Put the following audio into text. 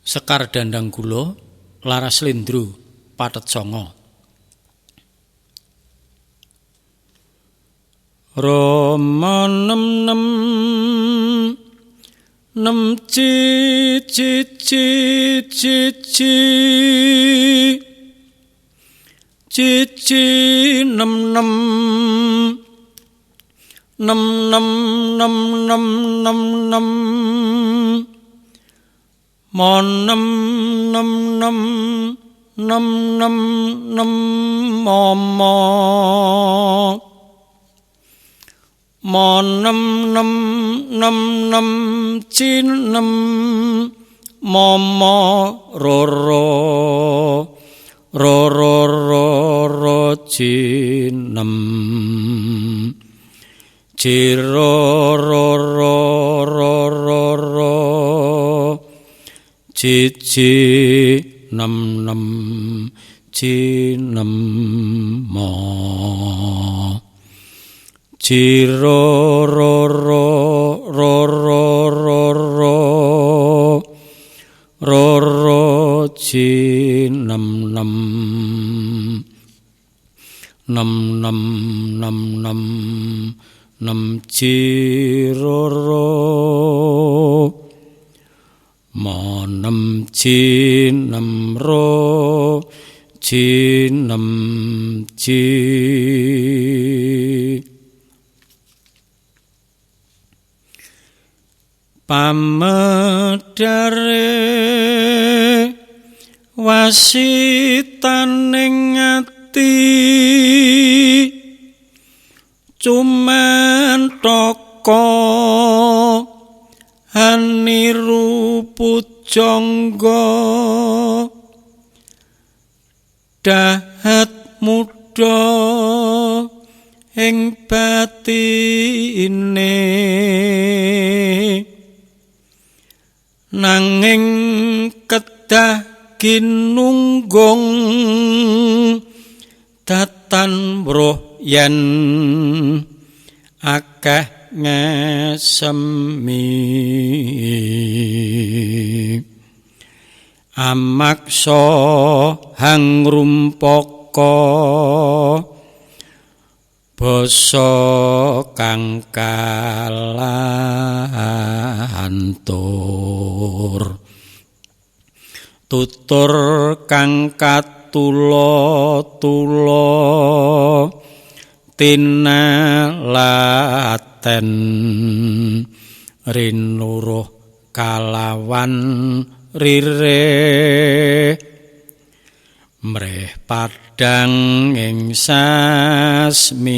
Sekar Dandang Kula Laras Lendru Pathet Sanga. Rama nem nem nem ci ci ci ci ci ci ci nem nem nem nem nem nem nem nem mon nem nem nem nem nem nem mo mo mon nem nem nem nem chin nem mo mo ro ro ro ro ro ro chin nem chi ro ro ro ro ro ro chi chi nam nam chi nam mo chi ro ro ro ro ro ro ro ro ro chi nam nam nam nam nam nam nam chi ro ro ma nam chi nam ro chi nam chi pamedare wasitaning ati Cumantaka haniru pujangga dahat muda ing batine nanging kedah ginunggung datan broh yen akeh ngesemi amaksa hangrumpaka basa kang kalantur tutur kang katula-tula tinalaten rinuruh kalawan rire mreh padhang ing sasmita